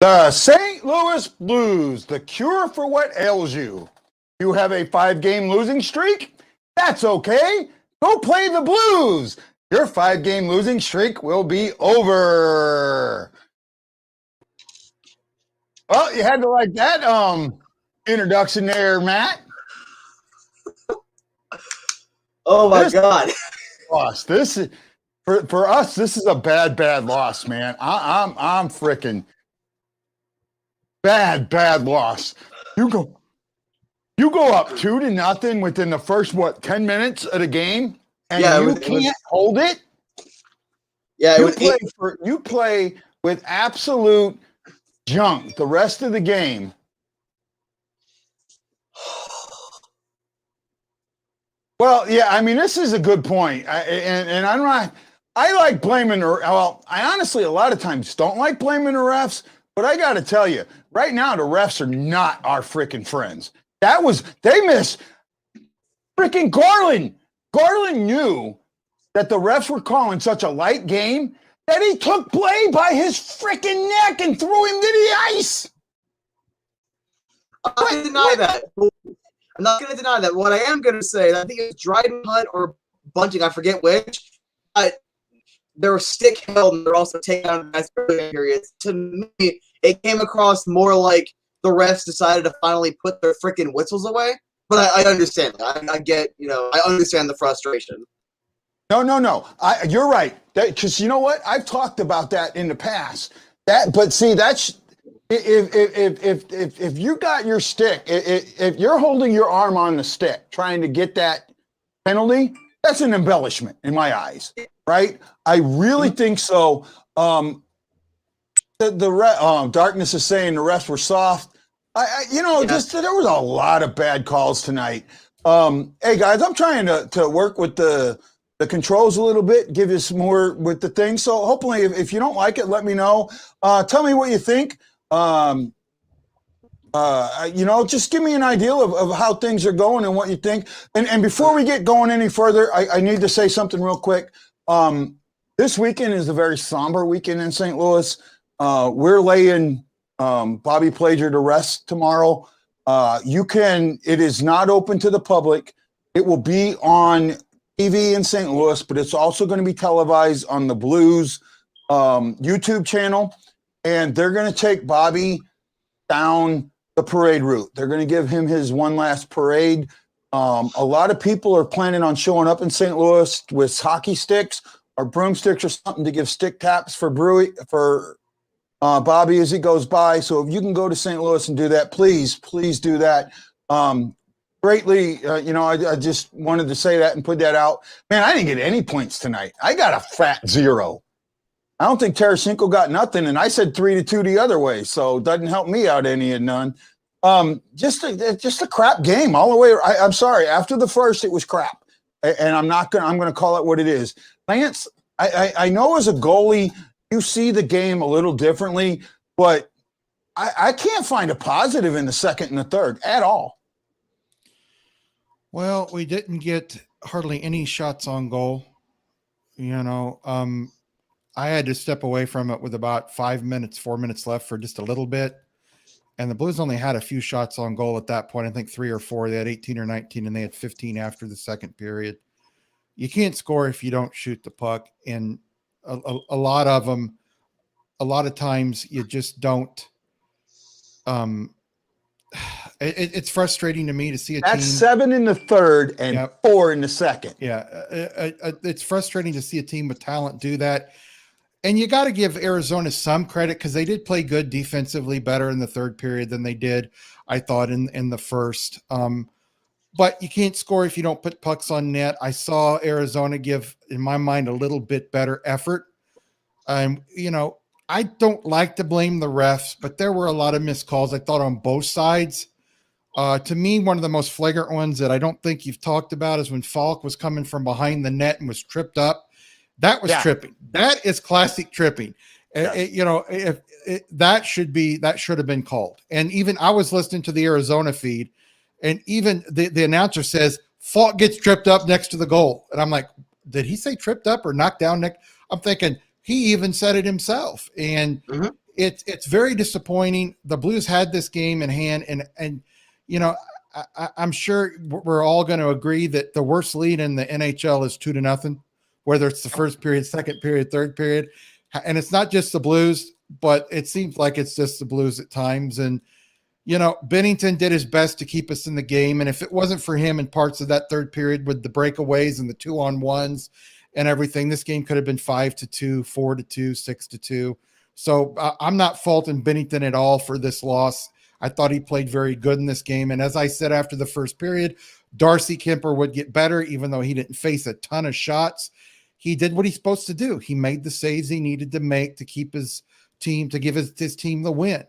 The St. Louis Blues, the cure for what ails you. You have a 5-game losing streak? That's okay. Go play the Blues. Your 5-game losing streak will be over. Well, you had to like that introduction there, Matt. Oh my God. Loss. This is for us, this is a bad loss, man. I'm freaking bad loss. You go up 2-0 within the first 10 minutes of the game, and you can't hold it. Yeah, you play with absolute junk the rest of the game. Well, yeah, I mean, this is a good point. And I'm not, I like blaming, well, I honestly, a lot of times don't like blaming the refs, but I got to tell you, right now, the refs are not our freaking friends. They missed freaking Garland. Garland knew that the refs were calling such a light game that he took play by his freaking neck and threw him to the ice. I'm not going to deny that. I'm not going to deny that. What I am going to say, I think it's Dryden Hunt or Bunting, I forget which, but they were stick held and they're also taken out of the early periods. To me, it came across more like the refs decided to finally put their freaking whistles away. But I understand. I get, I understand the frustration. No. You're right. Because you know what? I've talked about that in the past. But see, that's if you got your stick, if you're holding your arm on the stick trying to get that penalty, that's an embellishment in my eyes, right? I really think so. Darkness is saying the refs were soft. Just there was a lot of bad calls tonight. Hey guys, I'm trying to work with the controls a little bit, give you some more with the thing. So hopefully, if you don't like it, let me know. Tell me what you think. Just give me an idea of how things are going and what you think. And before we get going any further, I need to say something real quick. This weekend is a very somber weekend in St. Louis. We're laying Bobby Plager to rest tomorrow. It is not open to the public. It will be on TV in St. Louis, but it's also going to be televised on the Blues YouTube channel. And they're going to take Bobby down the parade route. They're going to give him his one last parade. A lot of people are planning on showing up in St. Louis with hockey sticks or broomsticks or something to give stick taps for Bobby as he goes by. So if you can go to St. Louis and do that, please do that. Greatly, I just wanted to say that and put that out. Man, I didn't get any points tonight. I got a fat 0. I don't think Tarasenko got nothing, and I said 3-2 the other way, so it doesn't help me out any and none. Just a crap game all the way. I'm sorry. After the first, it was crap, and I'm going to call it what it is. Lance, I know as a goalie, you see the game a little differently, but I can't find a positive in the second and the third at all. Well, we didn't get hardly any shots on goal. I had to step away from it with about 4 minutes left for just a little bit. And the Blues only had a few shots on goal at that point. I think 3 or 4. They had 18 or 19, and they had 15 after the second period. You can't score if you don't shoot the puck. And a lot of them, a lot of times you just don't. It's frustrating to me to see a team. That's 7 in the third and 4 in the second. Yeah. It's frustrating to see a team with talent do that. And you got to give Arizona some credit because they did play good defensively, better in the third period than they did, I thought, in the first. But you can't score if you don't put pucks on net. I saw Arizona give, in my mind, a little bit better effort. I don't like to blame the refs, but there were a lot of missed calls, I thought, on both sides. To me, one of the most flagrant ones that I don't think you've talked about is when Falk was coming from behind the net and was tripped up. That was tripping. That is classic tripping. Yeah. That should have been called. And even I was listening to the Arizona feed, and even the announcer says Falk gets tripped up next to the goal. And I'm like, did he say tripped up or knocked down? I'm thinking he even said it himself. And it's very disappointing. The Blues had this game in hand, and you know, I'm sure we're all going to agree that the worst lead in the NHL is 2-0, whether it's the first period, second period, third period, and it's not just the Blues, but it seems like it's just the Blues at times. And you know, Bennington did his best to keep us in the game, and if it wasn't for him in parts of that third period with the breakaways and the 2-on-1s and everything, this game could have been 5-2, 4-2, 6-2. So I'm not faulting Bennington at all for this loss. I thought he played very good in this game. And as I said after the first period, Darcy Kemper would get better, even though he didn't face a ton of shots. He did what he's supposed to do. He made the saves he needed to make to keep his team, to give his team the win.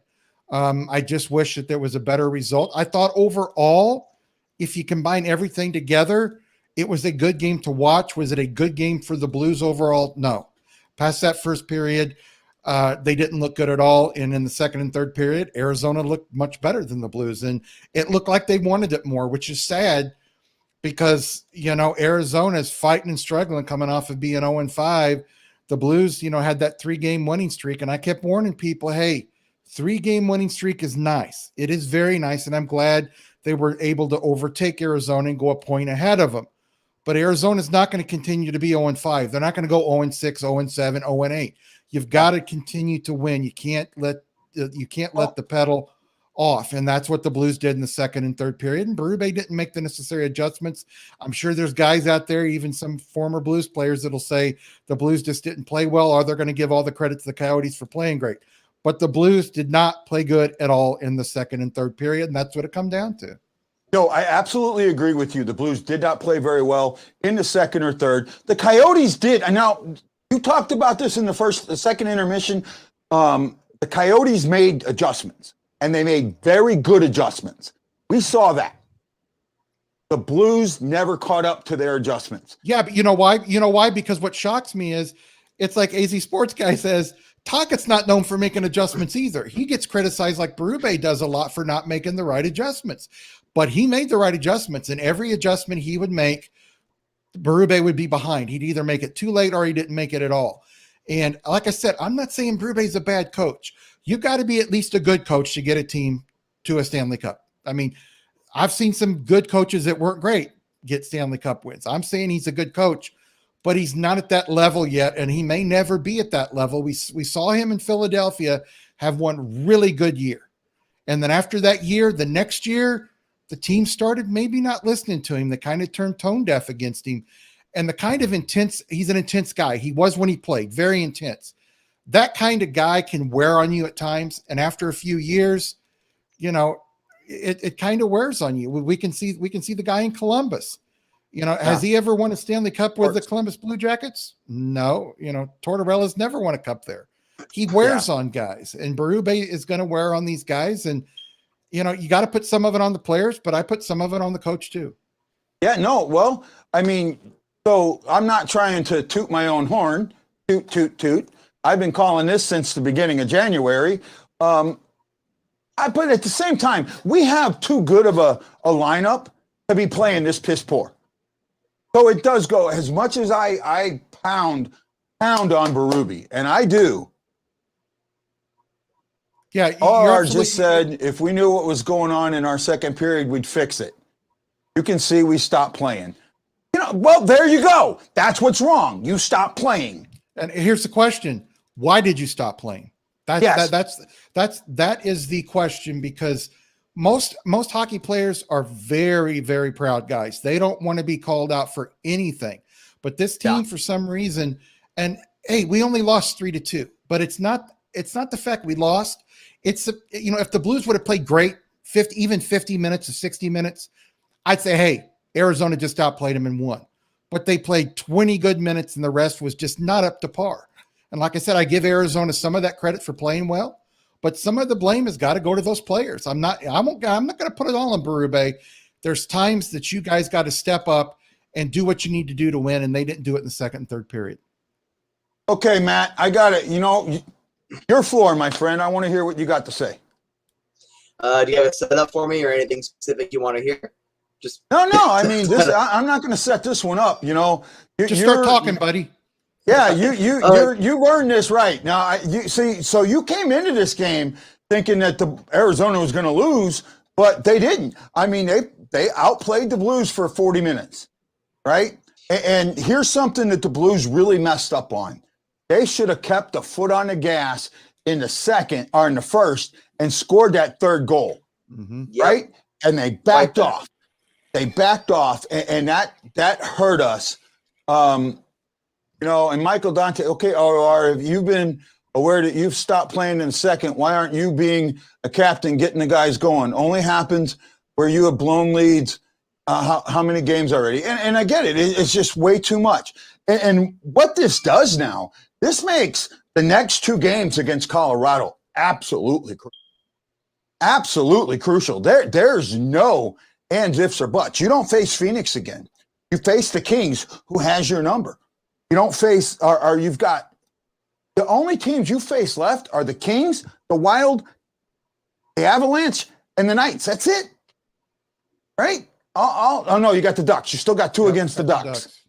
I just wish that there was a better result. I thought overall, if you combine everything together, it was a good game to watch. Was it a good game for the Blues overall? No. Past that first period, they didn't look good at all. And in the second and third period, Arizona looked much better than the Blues. And it looked like they wanted it more, which is sad because, you know, Arizona's fighting and struggling coming off of being 0-5. The Blues, you know, had that 3-game winning streak. And I kept warning people, hey, 3-game winning streak is nice. It is very nice. And I'm glad they were able to overtake Arizona and go a point ahead of them. But Arizona's not going to continue to be 0-5. They're not going to go 0-6, 0-7, 0-8. You've got to continue to win. You can't let the pedal off. And that's what the Blues did in the second and third period. And Berube didn't make the necessary adjustments. I'm sure there's guys out there, even some former Blues players, that'll say the Blues just didn't play well, or they're going to give all the credit to the Coyotes for playing great. But the Blues did not play good at all in the second and third period, and that's what it come down to. No, I absolutely agree with you. The Blues did not play very well in the second or third. The Coyotes did. And now you talked about this in the second intermission. The Coyotes made adjustments, and they made very good adjustments. We saw that. The Blues never caught up to their adjustments. Yeah, but you know why? You know why? Because what shocks me is it's like AZ Sports Guy says, Tockett's not known for making adjustments either. He gets criticized like Berube does a lot for not making the right adjustments. But he made the right adjustments, and every adjustment he would make, Berube would be behind. He'd either make it too late or he didn't make it at all. And like I said, I'm not saying Berube's a bad coach. You've got to be at least a good coach to get a team to a Stanley Cup. I mean, I've seen some good coaches that weren't great get Stanley Cup wins. I'm saying he's a good coach, but he's not at that level yet, and he may never be at that level. We saw him in Philadelphia have one really good year. And then after that year, the next year, the team started maybe not listening to him. They kind of turned tone deaf against him. And the kind of intense, he's an intense guy. He was when he played, very intense. That kind of guy can wear on you at times. And after a few years, you know, it kind of wears on you. We can see the guy in Columbus. You know, has he ever won a Stanley Cup with the Columbus Blue Jackets? No. You know, Tortorella's never won a cup there. He wears on guys. And Berube is going to wear on these guys. And you know, you got to put some of it on the players, but I put some of it on the coach too. Yeah, no. Well, I mean, so I'm not trying to toot my own horn. Toot, toot, toot. I've been calling this since the beginning of January. But at the same time, we have too good of a lineup to be playing this piss poor. So it does go, as much as I pound on Berube, and I do. Yeah, R just said if we knew what was going on in our second period, we'd fix it. You can see we stopped playing. You know, well, there you go. That's what's wrong. You stopped playing. And here's the question: why did you stop playing? That is the question, because most hockey players are very, very proud guys. They don't want to be called out for anything. But this team, for some reason, and hey, we only lost 3-2, but it's not the fact we lost. It's, you know, if the Blues would have played great, 50 minutes or 60 minutes, I'd say, hey, Arizona just outplayed them and won. But they played 20 good minutes and the rest was just not up to par. And like I said, I give Arizona some of that credit for playing well, but some of the blame has got to go to those players. I'm not going to put it all on Berube. There's times that you guys got to step up and do what you need to do to win, and they didn't do it in the second and third period. Okay, Matt, I got it. You know, your floor, my friend. I want to hear what you got to say. Do you have it set up for me or anything specific you want to hear? No. I mean, I'm not going to set this one up. You know, just start talking, buddy. Yeah, you earned this right. Now, you see, so you came into this game thinking that the Arizona was going to lose, but they didn't. I mean, they outplayed the Blues for 40 minutes, right? And here's something that the Blues really messed up on. They should have kept a foot on the gas in the second or in the first and scored that third goal, right? And they backed off. They backed off, and that hurt us. You know, and Michael Dante, okay, or have you been aware that you've stopped playing in second? Why aren't you being a captain, getting the guys going? Only happens where you have blown leads. How many games already? And I get it. It's just way too much. And what this does now, this makes the next two games against Colorado absolutely crucial. There's no ands, ifs, or buts. You don't face Phoenix again. You face the Kings, who has your number. You don't face, or you've got, the only teams you face left are the Kings, the Wild, the Avalanche, and the Knights. That's it. Right? Oh, no, you got the Ducks. You still got two against the Ducks.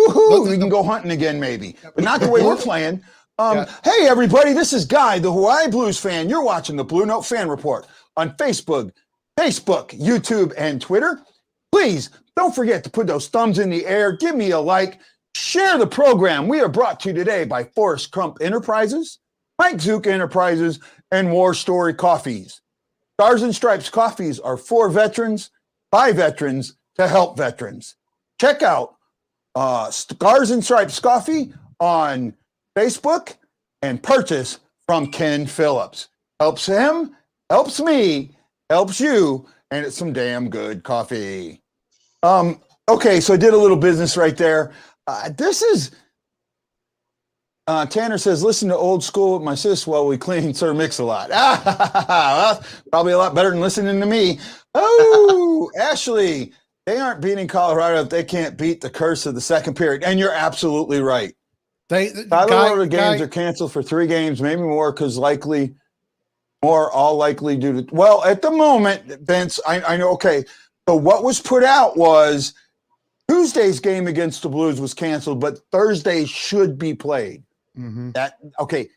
Woohoo! We can go hunting again, maybe. But not the way we're playing. Hey, everybody, this is Guy, the Hawaii Blues fan. You're watching the Blue Note Fan Report on Facebook, YouTube, and Twitter. Please don't forget to put those thumbs in the air. Give me a like. Share the program. We are brought to you today by Forrest Crump Enterprises, Mike Zook Enterprises, and War Story Coffees. Stars and Stripes coffees are for veterans, by veterans, to help veterans. Check out Stars and Stripes coffee on Facebook and purchase from Ken Phillips. Helps him, helps me, helps you, and it's some damn good coffee. Okay, so I did a little business right there. This is Tanner says, listen to Old School with my sis while we clean Sir Mix-a-Lot. Well, probably a lot better than listening to me. Oh, Ashley, they aren't beating Colorado if they can't beat the curse of the second period. And you're absolutely right. Colorado games are canceled for 3 games, maybe more, because all likely due to, well, at the moment, Vince, I know, okay. So what was put out was Tuesday's game against the Blues was canceled, but Thursday should be played.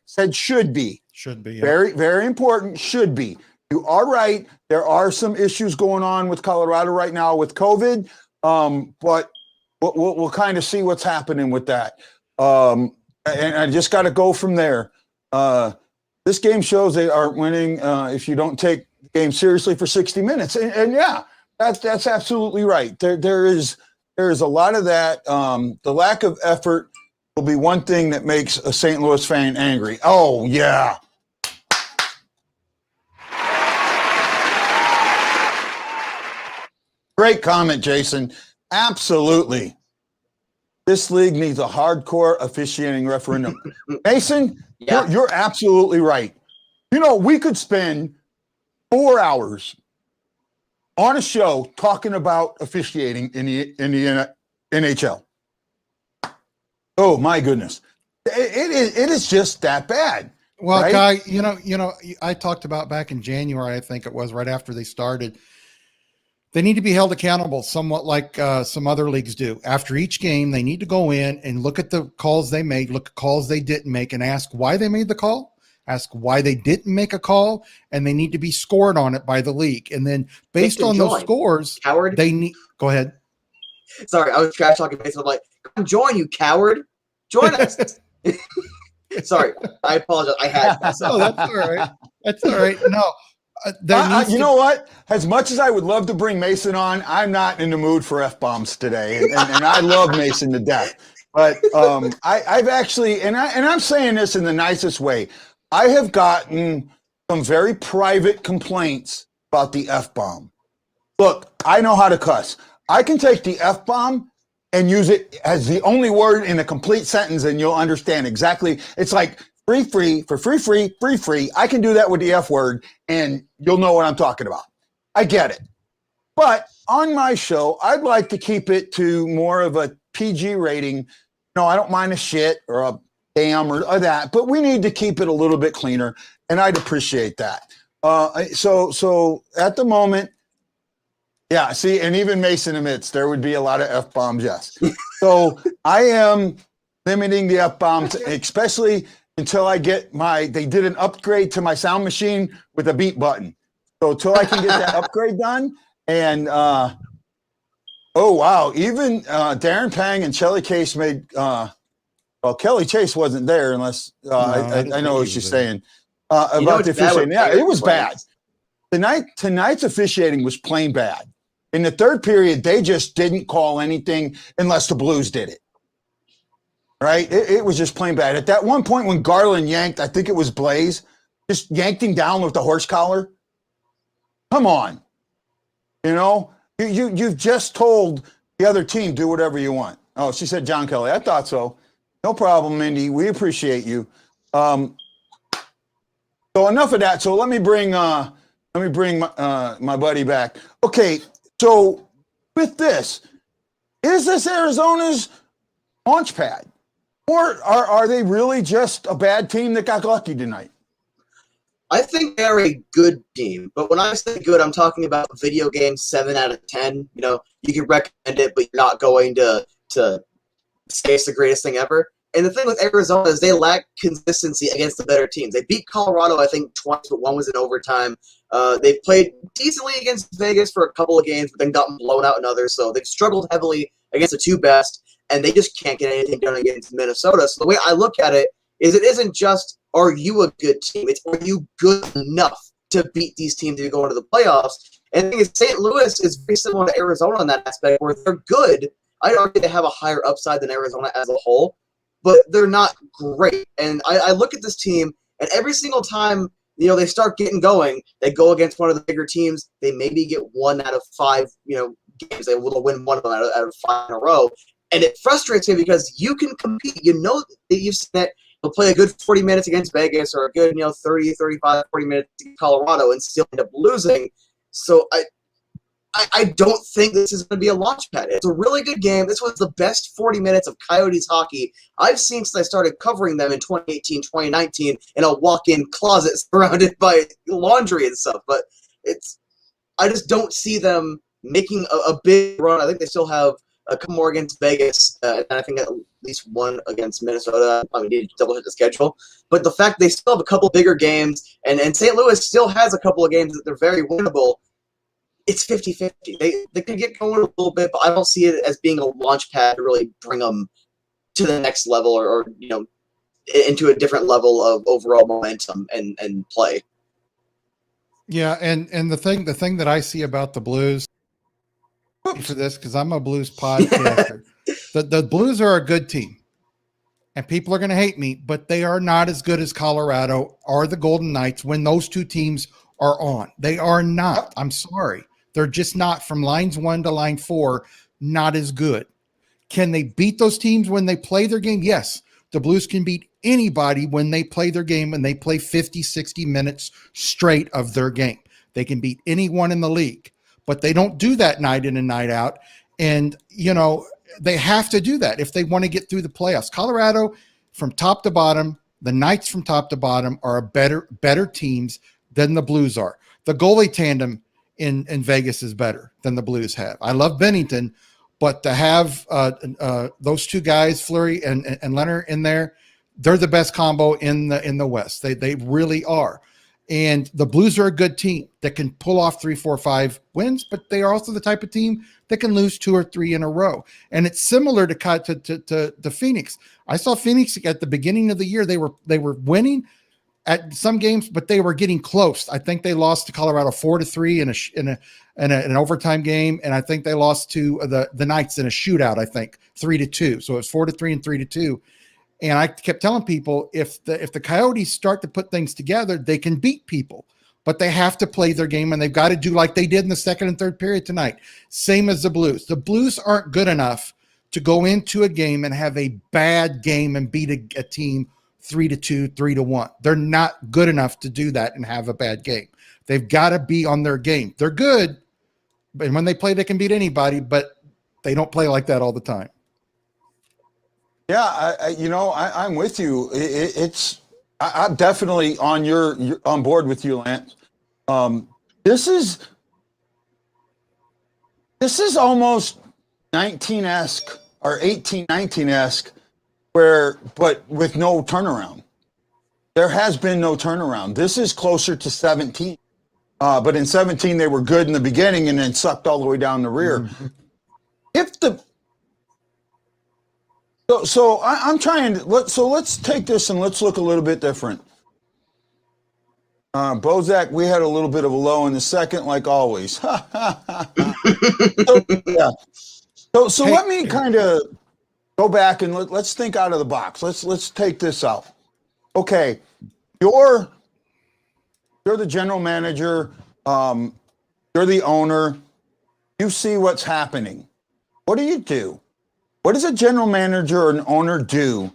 Said should be. Should be. Yeah. Very, very important. Should be. You are right. There are some issues going on with Colorado right now with COVID, but we'll kind of see what's happening with that. And I just got to go from there. This game shows they aren't winning if you don't take the game seriously for 60 minutes. And yeah, that's absolutely right. There is a lot of that. The lack of effort will be one thing that makes a St. Louis fan angry. Oh, yeah. Great comment, Jason. Absolutely. This league needs a hardcore officiating referendum. Mason, you're absolutely right. You know, we could spend 4 hours on a show talking about officiating in the NHL. Oh my goodness, it is just that bad. Well, right? Guy, you know, I talked about back in January, I think it was right after they started. They need to be held accountable, somewhat like some other leagues do. After each game, they need to go in and look at the calls they made, look at calls they didn't make, and ask why they made the call. Ask why they didn't make a call, and they need to be scored on it by the league. And then based on those scores, coward. They need. Go ahead. Sorry, I was trash talking baseball. I'm like, come join, you coward. Join us. Sorry, I apologize. I had myself. Oh, that's all right. That's all right. No. You know what? As much as I would love to bring Mason on, I'm not in the mood for F-bombs today. And I love Mason to death. But I've actually, and I'm saying this in the nicest way, I have gotten some very private complaints about the F-bomb. Look, I know how to cuss. I can take the F-bomb and use it as the only word in a complete sentence, and you'll understand exactly. It's like free. I can do that with the F word, and you'll know what I'm talking about. I get it. But on my show, I'd like to keep it to more of a PG rating. No, I don't mind a shit or a damn or that, but we need to keep it a little bit cleaner, and I'd appreciate that. So at the moment, yeah, see, and even Mason admits there would be a lot of F-bombs, yes. So I am limiting the F-bombs, especially until I get they did an upgrade to my sound machine with a beat button. So until I can get that upgrade done, and oh wow, even Darren Pang and Shelly Case made well, Kelly Chase wasn't there unless I know what she's saying about the officiating. Yeah, it was bad. Tonight's officiating was plain bad. In the third period, they just didn't call anything unless the Blues did it. Right? It was just plain bad. At that one point when Garland yanked, I think it was Blaze, just yanked him down with the horse collar. Come on. You know, you've just told the other team, do whatever you want. Oh, she said John Kelly. I thought so. No problem, Mindy. We appreciate you. So enough of that. So let me bring my buddy back. Okay, so with this, is this Arizona's launch pad? Or are they really just a bad team that got lucky tonight? I think they're a good team, but when I say good, I'm talking about video game 7 out of 10. You know, you can recommend it, but you're not going to say it's the greatest thing ever. And the thing with Arizona is they lack consistency against the better teams. They beat Colorado, I think, twice, but one was in overtime. They played decently against Vegas for a couple of games, but then gotten blown out in others. So they've struggled heavily against the two best, and they just can't get anything done against Minnesota. So the way I look at it is it isn't just, are you a good team? It's, are you good enough to beat these teams if you go into the playoffs? And the thing is, St. Louis is very similar to Arizona in that aspect, where they're good. I'd argue they have a higher upside than Arizona as a whole, but they're not great. And I look at this team, and every single time, you know, they start getting going, they go against one of the bigger teams, they maybe get 1 out of 5, you know, games. They will win one of them out of 5 in a row. And it frustrates me because you can compete. You know that you've seen that they'll play a good 40 minutes against Vegas or a good, 30, 35, 40 minutes against Colorado and still end up losing. So I don't think this is going to be a launch pad. It's a really good game. This was the best 40 minutes of Coyotes hockey I've seen since I started covering them in 2018, 2019 in a walk-in closet surrounded by laundry and stuff. But I just don't see them making a big run. I think they still have a couple more against Vegas, and I think at least one against Minnesota. I mean, need to double hit the schedule. But the fact they still have a couple bigger games, and St. Louis still has a couple of games that they're very winnable, it's 50-50. They could get going a little bit, but I don't see it as being a launch pad to really bring them to the next level or into a different level of overall momentum and play. Yeah, and the thing that I see about the Blues for this, because I'm a Blues podcaster, the Blues are a good team, and people are going to hate me, but they are not as good as Colorado or the Golden Knights when those two teams are on. They are not. I'm sorry. They're just not, from lines 1 to line 4, not as good. Can they beat those teams when they play their game? Yes. The Blues can beat anybody when they play their game and they play 50, 60 minutes straight of their game. They can beat anyone in the league, but they don't do that night in and night out. And, they have to do that if they want to get through the playoffs. Colorado, from top to bottom, the Knights from top to bottom are better teams than the Blues are. The goalie tandem in Vegas is better than the Blues have. I love Bennington, but to have those two guys, Fleury and Leonard, in there, they're the best combo in the West. They really are. And the Blues are a good team that can pull off 3, 4, 5 wins, but they are also the type of team that can lose 2 or 3 in a row. And it's similar to Phoenix. I saw Phoenix at the beginning of the year. They were winning at some games, but they were getting close. I think they lost to Colorado 4-3 in an overtime game, and I think they lost to the Knights in a shootout. I think 3-2. So it was 4-3 and 3-2. And I kept telling people, if the Coyotes start to put things together, they can beat people, but they have to play their game, and they've got to do like they did in the second and third period tonight. Same as the Blues. The Blues aren't good enough to go into a game and have a bad game and beat a team 3-2, 3-1. They're not good enough to do that and have a bad game. They've got to be on their game. They're good, and when they play, they can beat anybody, but they don't play like that all the time. Yeah, I'm with you. I'm definitely on board with you, Lance. This is almost 19-esque or 18-19-esque, but with no turnaround. There has been no turnaround. This is closer to 17. But in 17, they were good in the beginning and then sucked all the way down the rear. Mm-hmm. I'm trying to let's take this and let's look a little bit different. Bozak, we had a little bit of a low in the second, like always. So Hey, let me kind of go back and let's think out of the box. Let's take this out. Okay, you're the general manager. You're the owner. You see what's happening. What do you do? What does a general manager or an owner do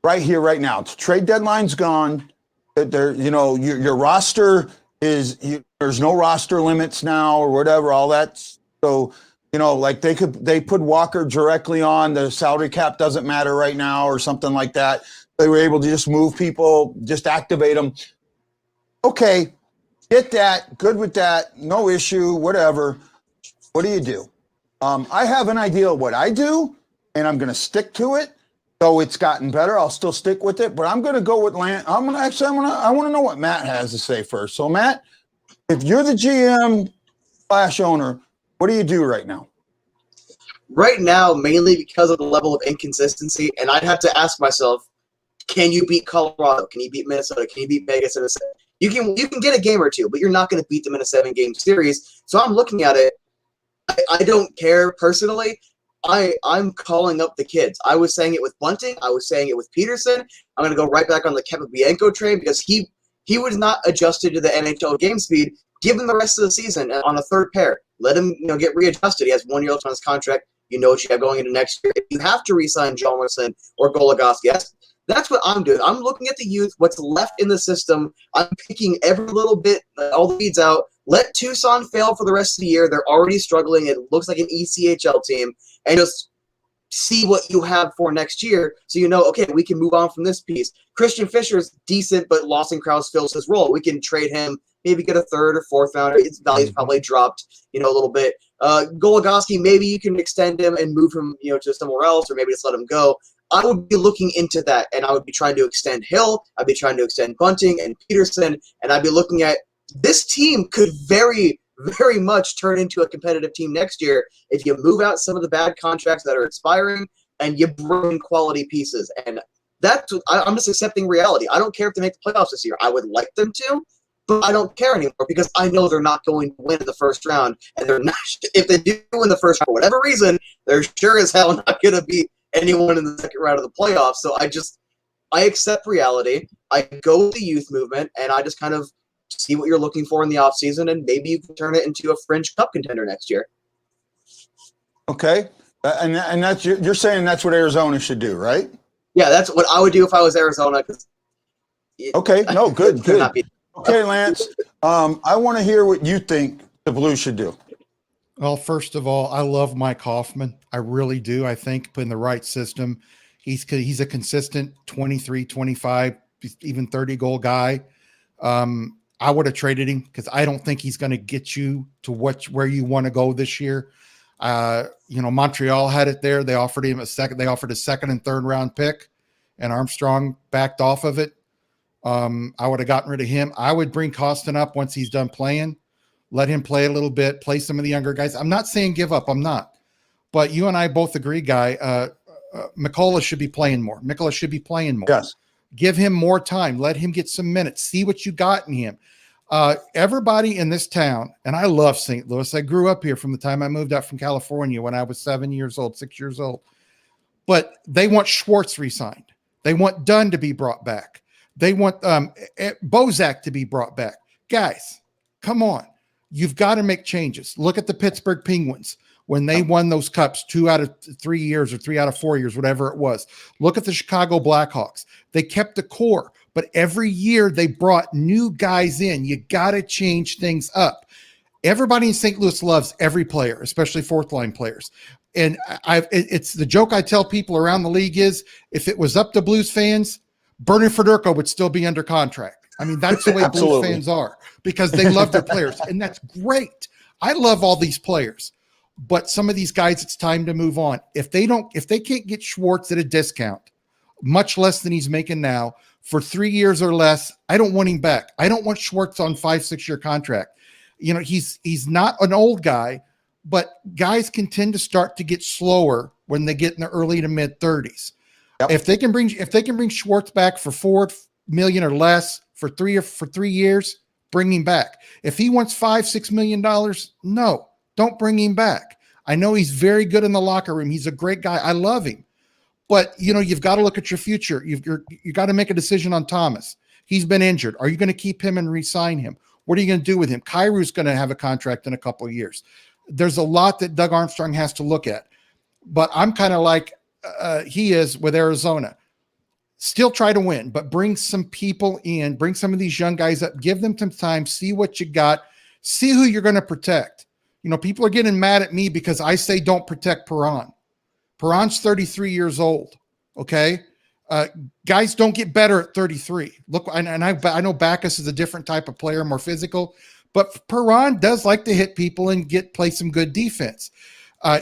right here, right now? The trade deadline's gone. Your roster there's no roster limits now or whatever. All that. So, like they put Walker directly on. The salary cap doesn't matter right now or something like that. They were able to just move people, just activate them. Okay, get that. Good with that. No issue. Whatever. What do you do? I have an idea of what I do, and I'm going to stick to it. So it's gotten better. I'll still stick with it, but I'm going to go with Lance. I want to know what Matt has to say first. So Matt, if you're the GM / owner, what do you do right now? Right now, mainly because of the level of inconsistency, and I'd have to ask myself, can you beat Colorado? Can you beat Minnesota? Can you beat Vegas in a set? You can get a game or two, but you're not going to beat them in a 7-game series. So I'm looking at it. I don't care personally. I'm calling up the kids. I was saying it with Bunting. I was saying it with Peterson. I'm going to go right back on the Kevin Bianco train because he was not adjusted to the NHL game speed. Give him the rest of the season on a third pair. Let him get readjusted. He has 1 year left on his contract. You know what you have going into next year. If you have to re-sign Jalmerson or Goligoski, that's what I'm doing. I'm looking at the youth, what's left in the system. I'm picking every little bit, all the weeds out. Let Tucson fail for the rest of the year. They're already struggling. It looks like an ECHL team. And just see what you have for next year so okay, we can move on from this piece. Christian Fisher's decent, but Lawson Krause fills his role. We can trade him, maybe get a third or fourth rounder. His value's probably dropped, a little bit. Goligoski, maybe you can extend him and move him, to somewhere else, or maybe just let him go. I would be looking into that, and I would be trying to extend Hill. I'd be trying to extend Bunting and Peterson, and I'd be looking at this team could very, very much turn into a competitive team next year if you move out some of the bad contracts that are expiring and you bring in quality pieces. And I'm just accepting reality. I don't care if they make the playoffs this year. I would like them to, but I don't care anymore because I know they're not going to win in the first round. And they're not. If they do in the first round for whatever reason, they're sure as hell not going to beat anyone in the second round of the playoffs. So I accept reality. I go with the youth movement, and I just kind of see what you're looking for in the offseason, and maybe you can turn it into a fringe cup contender next year. Okay. And that's you're saying that's what Arizona should do, right? Yeah, that's what I would do if I was Arizona. Okay. No, good. Okay, Lance. I want to hear what you think the Blues should do. Well, first of all, I love Mike Hoffman. I really do. I think in the right system, he's a consistent 23, 25, even 30 goal guy. I would have traded him because I don't think he's going to get you to where you want to go this year. Montreal had it there. They offered him a second and third round pick, and Armstrong backed off of it. I would have gotten rid of him. I would bring Costin up once he's done playing, let him play a little bit, play some of the younger guys. I'm not saying give up. I'm not. But you and I both agree, Guy, Mikkola should be playing more. Yes. Give him more time. Let him get some minutes. See what you got in him. Everybody in this town, and I love St. Louis. I grew up here from the time I moved out from California when I was 6 years old. But they want Schwartz re-signed. They want Dunn to be brought back. They want Bozak to be brought back. Guys, come on. You've got to make changes. Look at the Pittsburgh Penguins. When they won those cups 2 out of 3 years or 3 out of 4 years, whatever it was. Look at the Chicago Blackhawks. They kept the core, but every year they brought new guys in. You got to change things up. Everybody in St. Louis loves every player, especially fourth line players. And it's the joke I tell people around the league is if it was up to Blues fans, Bernie Fedorko would still be under contract. I mean, that's the way Blues fans are because they love their players, and that's great. I love all these players. But some of these guys, it's time to move on. If they can't get Schwartz at a discount, much less than he's making now for 3 years or less. I don't want him back. I don't want Schwartz on 5-6 year contract. You know, he's not an old guy, but guys can tend to start to get slower when they get in the early to mid 30s. Yep. If they can bring Schwartz back for $4 million or less for 3 years, bring him back. If he wants $5-6 million, no, don't bring him back. I know he's very good in the locker room. He's a great guy. I love him. But, you know, you've got to look at your future. You got to make a decision on Thomas. He's been injured. Are you going to keep him and re-sign him? What are you going to do with him? Kairu's going to have a contract in a couple of years. There's a lot that Doug Armstrong has to look at. But I'm kind of like he is with Arizona. Still try to win, but bring some people in. Bring some of these young guys up. Give them some time. See what you got. See who you're going to protect. You know, people are getting mad at me because I say don't protect Perron. Perron's 33 years old, okay? Guys don't get better at 33. Look, I know Backus is a different type of player, more physical, but Perron does like to hit people and play some good defense.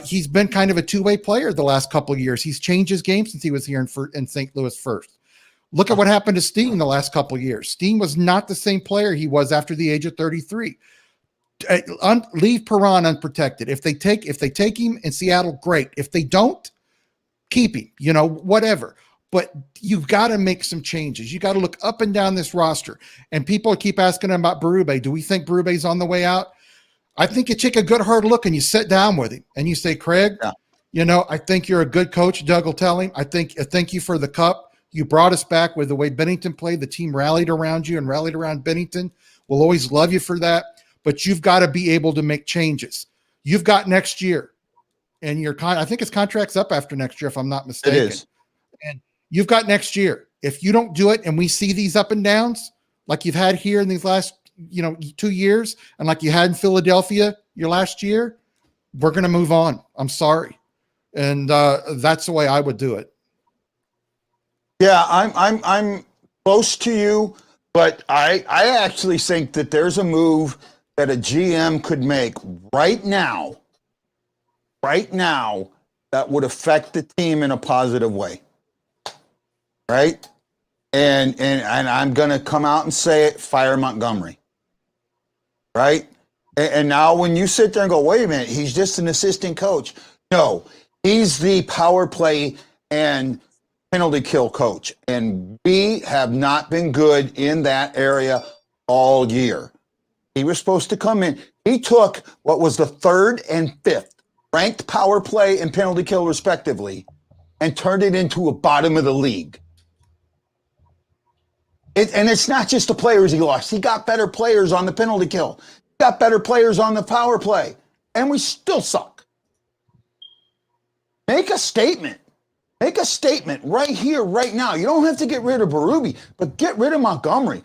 He's been kind of a two-way player the last couple of years. He's changed his game since he was here in St. Louis first. Look at what happened to Steen the last couple of years. Steen was not the same player he was after the age of 33. Leave Perron unprotected. If they take him in Seattle, great. If they don't, keep him, you know, whatever. But you've got to make some changes. You got to look up and down this roster. And people keep asking about Berube. Do we think Berube's on the way out? I think you take a good hard look and you sit down with him and you say, Craig, you know, I think you're a good coach. Doug will tell him. Thank you for the cup. You brought us back with the way Bennington played. The team rallied around you and rallied around Bennington. We'll always love you for that. But you've got to be able to make changes. You've got next year, and I think his contract's up after next year, if I'm not mistaken. It is. And you've got next year. If you don't do it, and we see these up and downs like you've had here in these last, 2 years, and like you had in Philadelphia your last year, we're going to move on. I'm sorry, and that's the way I would do it. Yeah, I'm close to you, but I actually think that there's a move that a GM could make right now that would affect the team in a positive way. Right? And I'm going to come out and say it, fire Montgomery. Right? And now when you sit there and go, wait a minute, he's just an assistant coach. No, he's the power play and penalty kill coach. And we have not been good in that area all year. He was supposed to come in. He took what was the 3rd and 5th ranked power play and penalty kill respectively and turned it into a bottom of the league. And it's not just the players he lost. He got better players on the penalty kill. He got better players on the power play. And we still suck. Make a statement. Make a statement right here, right now. You don't have to get rid of Berube, but get rid of Montgomery.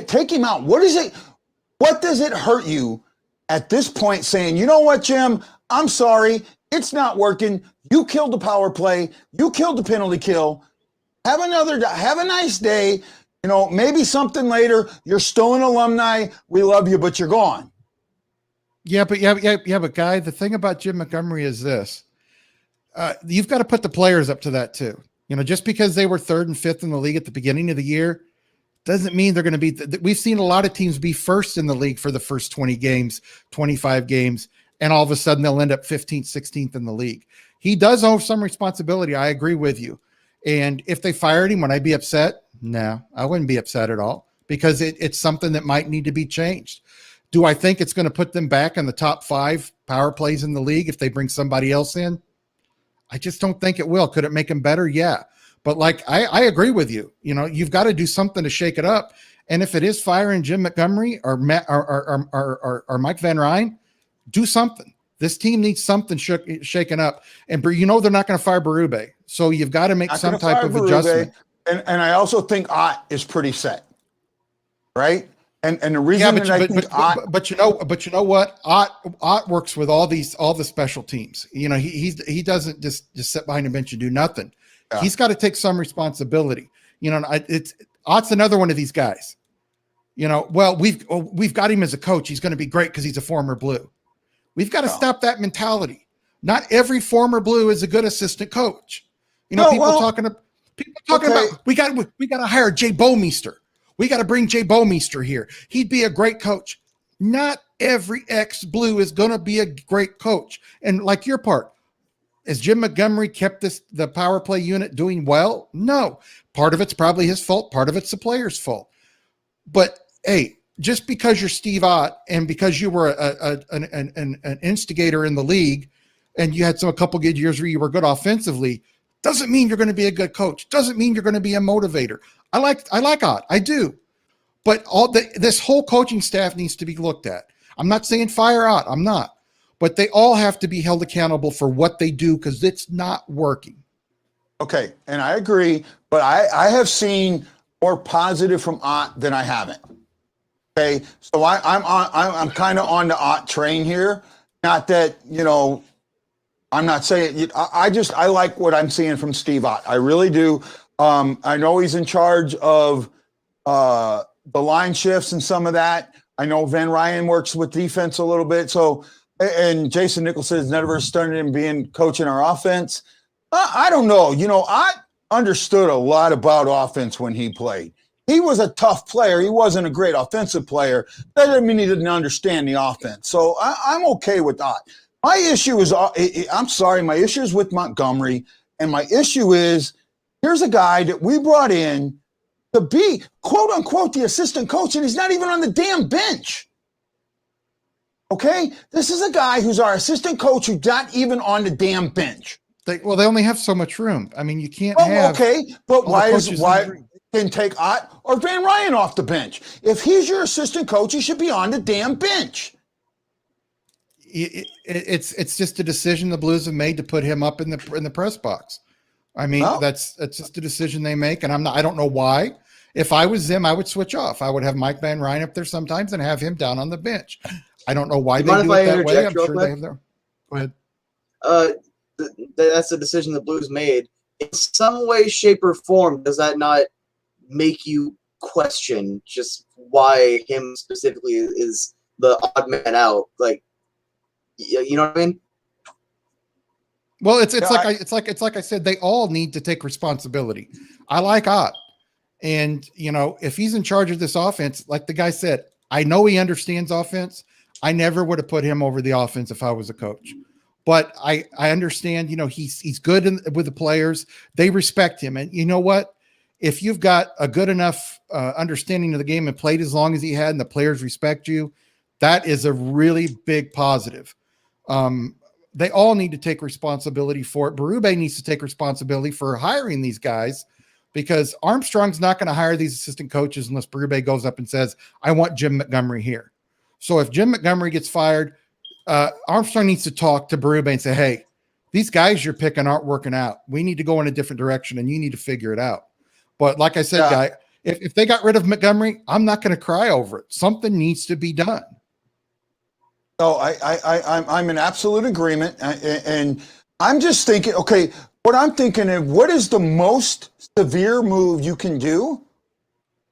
Take him out. What does it hurt you at this point saying, you know what, Jim, I'm sorry, it's not working. You killed the power play. You killed the penalty kill. Have a nice day. Maybe something later. You're still an alumni. We love you, but you're gone. Yeah, but Guy, the thing about Jim Montgomery is this. You've got to put the players up to that too. Just because they were 3rd and 5th in the league at the beginning of the year doesn't mean they're going to be. We've seen a lot of teams be first in the league for the first 20 games, 25 games, and all of a sudden they'll end up 15th, 16th in the league. He does owe some responsibility. I agree with you. And if they fired him, would I be upset? No, I wouldn't be upset at all because it's something that might need to be changed. Do I think it's going to put them back in the top 5 power plays in the league if they bring somebody else in? I just don't think it will. Could it make them better? Yeah. But I agree with you. You've got to do something to shake it up. And if it is firing Jim Montgomery or Mike Van Ryn, do something. This team needs something shaken up. And they're not going to fire Berube. So you've got to make some type of adjustment. And I also think Ott is pretty set. Right? And the reason but you know what? Ott works with all the special teams. He doesn't just sit behind a bench and do nothing. Yeah. He's got to take some responsibility. Ott's another one of these guys. Well, we've got him as a coach. He's going to be great because he's a former Blue. We've got to stop that mentality. Not every former Blue is a good assistant coach. People People talking about we got to hire Jay Bowmeister. We got to bring Jay Bowmeister here. He'd be a great coach. Not every ex-Blue is going to be a great coach. And like your part, has Jim Montgomery kept the power play unit doing well? No. Part of it's probably his fault. Part of it's the player's fault. But hey, just because you're Steve Ott and because you were an instigator in the league and you had a couple good years where you were good offensively, doesn't mean you're going to be a good coach. Doesn't mean you're going to be a motivator. I like Ott. I do. But this whole coaching staff needs to be looked at. I'm not saying fire Ott. I'm not. But they all have to be held accountable for what they do because it's not working. Okay, and I agree, but I have seen more positive from Ott than I haven't. Okay, so I'm kind of on the Ott train here. Not that, you know, I'm not saying I like what I'm seeing from Steve Ott. I really do. I know he's in charge of the line shifts and some of that. I know Van Ryan works with defense a little bit. So, and Jason Nicholson has never started in being coaching our offense. I don't know. You know, I understood a lot about offense when he played. He was a tough player. He wasn't a great offensive player. That doesn't mean he didn't understand the offense. So I'm okay with that. My issue is, I'm sorry, my issue is with Montgomery. And my issue is, here's a guy that we brought in to be, quote unquote, the assistant coach, and he's not even on the damn bench. Okay? This is a guy who's our assistant coach who's not even on the damn bench. They only have so much room. I mean, you can't have. Okay, but why didn't take Ott or Van Ryan off the bench? If he's your assistant coach, he should be on the damn bench. It's just a decision the Blues have made to put him up in the press box. I mean, that's just a decision they make, and I don't know why. If I was them, I would switch off. I would have Mike Van Ryn up there sometimes and have him down on the bench. I don't know why they do it that way. I'm sure they have their. Go ahead. That's the decision the Blues made. In some way, shape, or form, does that not make you question just why him specifically is the odd man out? Like, you know what I mean? Well, it's like I said, they all need to take responsibility. I like Ott. And, you know, if he's in charge of this offense, like the guy said, I know he understands offense. I never would have put him over the offense if I was a coach. But I understand, you know, he's good with the players. They respect him. And you know what? If you've got a good enough understanding of the game and played as long as he had and the players respect you, that is a really big positive. They all need to take responsibility for it. Berube needs to take responsibility for hiring these guys because Armstrong's not going to hire these assistant coaches unless Berube goes up and says, I want Jim Montgomery here. So if Jim Montgomery gets fired, Armstrong needs to talk to Berube and say, hey, these guys you're picking aren't working out. We need to go in a different direction and you need to figure it out. But like I said, Guy, if they got rid of Montgomery, I'm not going to cry over it. Something needs to be done. No, I'm in absolute agreement. And I'm just thinking, okay, what I'm thinking of, what is the most severe move you can do